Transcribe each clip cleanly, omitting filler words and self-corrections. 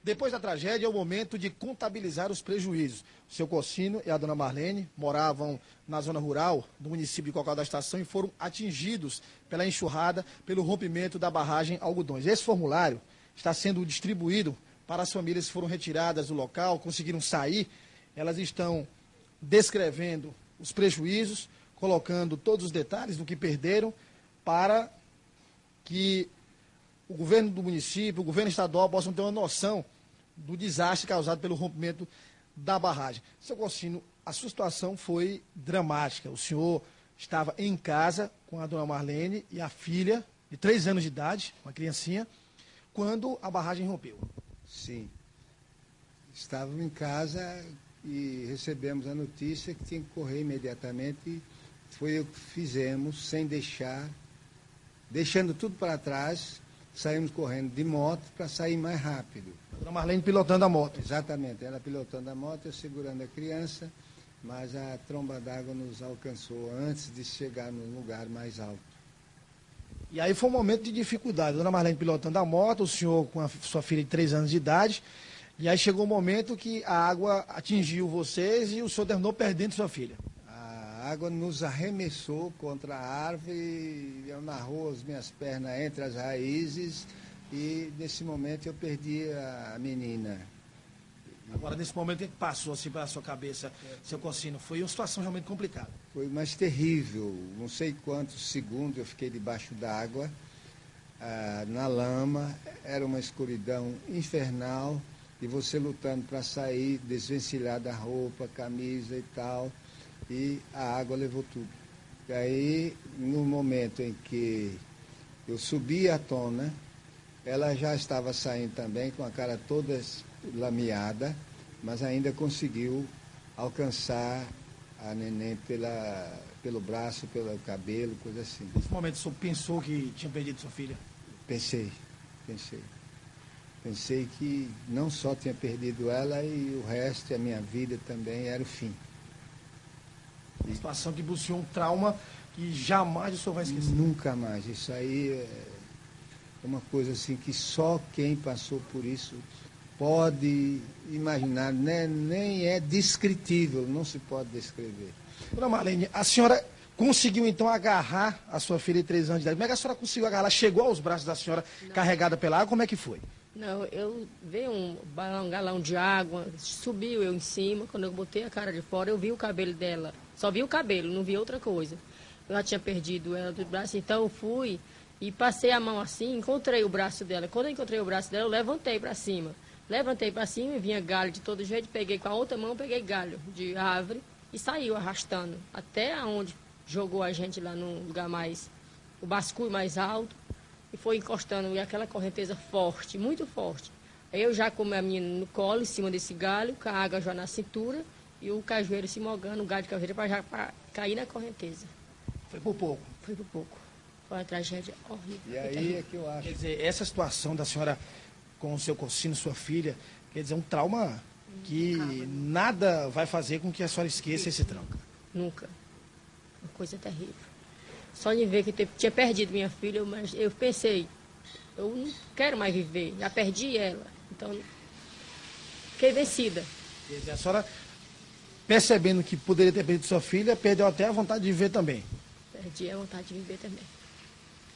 Depois da tragédia, é o momento de contabilizar os prejuízos. O seu Cocino e a dona Marlene moravam na zona rural do município de Cocal da Estação e foram atingidos pela enxurrada, pelo rompimento da barragem Algodões. Esse formulário está sendo distribuído para as famílias que foram retiradas do local, conseguiram sair. Elas estão descrevendo os prejuízos, colocando todos os detalhes do que perderam, para que o governo do município, o governo estadual possam ter uma noção do desastre causado pelo rompimento da barragem. Seu Cocino, a sua situação foi dramática. O senhor estava em casa com a dona Marlene e a filha de 3 anos de idade, uma criancinha, quando a barragem rompeu. Sim. Estávamos em casa e recebemos a notícia que tinha que correr imediatamente. Foi o que fizemos, sem deixando tudo para trás. Saímos correndo de moto para sair mais rápido. A dona Marlene pilotando a moto. Exatamente, ela pilotando a moto, eu segurando a criança, mas a tromba d'água nos alcançou antes de chegar no lugar mais alto. E aí foi um momento de dificuldade. A dona Marlene pilotando a moto, o senhor com a sua filha de 3 anos de idade, e aí chegou um momento que a água atingiu vocês e o senhor terminou perdendo sua filha. A água nos arremessou contra a árvore, amarrou as minhas pernas entre as raízes e nesse momento eu perdi a menina. Agora, nesse momento, o que passou assim pela sua cabeça, seu Cocino? Foi uma situação realmente complicada. Foi mais terrível, não sei quantos segundos eu fiquei debaixo d'água, na lama, era uma escuridão infernal e você lutando para sair, desvencilhar da roupa, camisa e tal. E a água levou tudo. E aí, no momento em que eu subi à tona, ela já estava saindo também com a cara toda lameada, mas ainda conseguiu alcançar a neném pelo braço, pelo cabelo, coisa assim. Nesse momento, o senhor pensou que tinha perdido sua filha? Pensei. Pensei que não só tinha perdido ela e o resto, a minha vida também, era o fim. Uma situação que buscou um trauma que jamais o senhor vai esquecer. Nunca mais. Isso aí é uma coisa assim que só quem passou por isso pode imaginar, né? Nem é descritível, não se pode descrever. Dona Marlene, a senhora conseguiu então agarrar a sua filha de 3 anos de idade. Como é que a senhora conseguiu agarrar? Ela chegou aos braços da senhora carregada pela água? Como é que foi? Não, eu vi um galão de água, subiu eu em cima, quando eu botei a cara de fora, eu vi o cabelo dela. Só vi o cabelo, não vi outra coisa. Eu já tinha perdido ela do braço, então eu fui e passei a mão assim, encontrei o braço dela. Quando eu encontrei o braço dela, eu levantei para cima. Levantei para cima e vinha galho de todo jeito, peguei com a outra mão, peguei galho de árvore e saiu arrastando até onde jogou a gente lá no lugar mais, o basculho mais alto. E foi encostando, e aquela correnteza forte, muito forte. Aí eu já com a menina no colo, em cima desse galho, com a água já na cintura, e o cajueiro se mogando, o galho de cajueiro, para cair na correnteza. Foi por pouco? Foi por pouco. Foi uma tragédia horrível. E aí é que eu acho. Quer dizer, essa situação da senhora com o seu Cocino, sua filha, quer dizer, um trauma que nada vai fazer com que a senhora esqueça esse trauma. Nunca. Uma coisa terrível. Só de ver que tinha perdido minha filha, mas eu pensei, eu não quero mais viver, já perdi ela. Então, fiquei vencida. Quer dizer, a senhora, percebendo que poderia ter perdido sua filha, perdeu até a vontade de viver também. Perdi a vontade de viver também.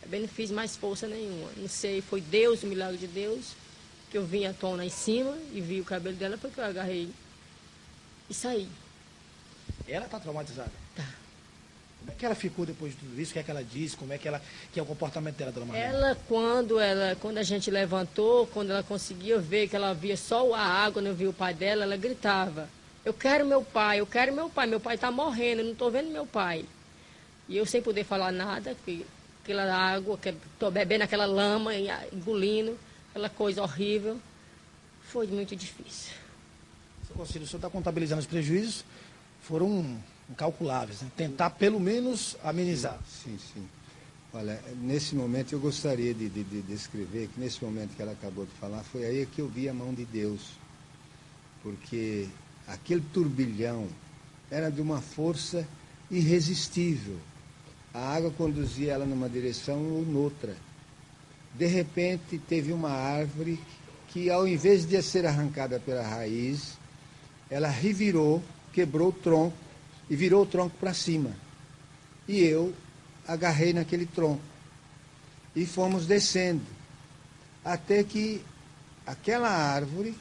Também não fiz mais força nenhuma. Não sei, foi Deus, o milagre de Deus, que eu vim à tona em cima e vi o cabelo dela, porque eu agarrei e saí. Ela está traumatizada? Tá. Como é que ela ficou depois de tudo isso? O que é que ela disse? Como é que é o comportamento dela, dona Marlene? Quando a gente levantou, quando ela conseguia ver que ela via só a água, não via o pai dela, ela gritava: eu quero meu pai, meu pai está morrendo, eu não estou vendo meu pai. E eu sem poder falar nada, aquela água, estou bebendo aquela lama, engolindo, aquela coisa horrível. Foi muito difícil. Seu Conselho, o senhor está contabilizando os prejuízos? Foram incalculáveis, né? Tentar pelo menos amenizar. Sim. Olha, nesse momento eu gostaria de descrever que nesse momento que ela acabou de falar, foi aí que eu vi a mão de Deus. Porque aquele turbilhão era de uma força irresistível. A água conduzia ela numa direção ou noutra. De repente teve uma árvore que ao invés de ser arrancada pela raiz, ela revirou, quebrou o tronco e virou o tronco para cima. E eu agarrei naquele tronco e fomos descendo, até que aquela árvore,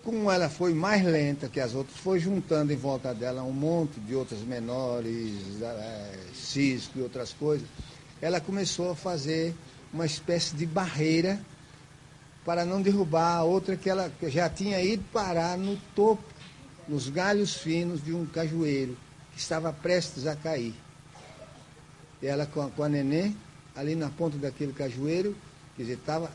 como ela foi mais lenta que as outras, foi juntando em volta dela um monte de outras menores, cisco e outras coisas. Ela começou a fazer uma espécie de barreira para não derrubar a outra que ela já tinha ido parar no topo, nos galhos finos de um cajueiro que estava prestes a cair. E ela com a neném, ali na ponta daquele cajueiro, quer dizer, estava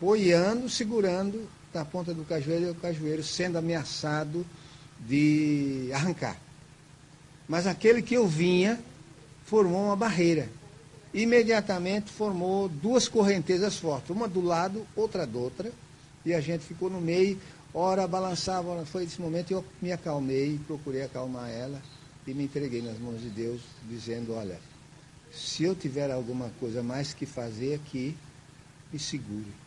boiando, segurando na ponta do cajueiro, e o cajueiro sendo ameaçado de arrancar. Mas aquele que eu vinha formou uma barreira. Imediatamente formou duas correntezas fortes, uma do lado, outra da outra, e a gente ficou no meio, ora balançava, ora foi nesse momento eu me acalmei, procurei acalmar ela e me entreguei nas mãos de Deus, dizendo, olha, se eu tiver alguma coisa mais que fazer aqui, me segure.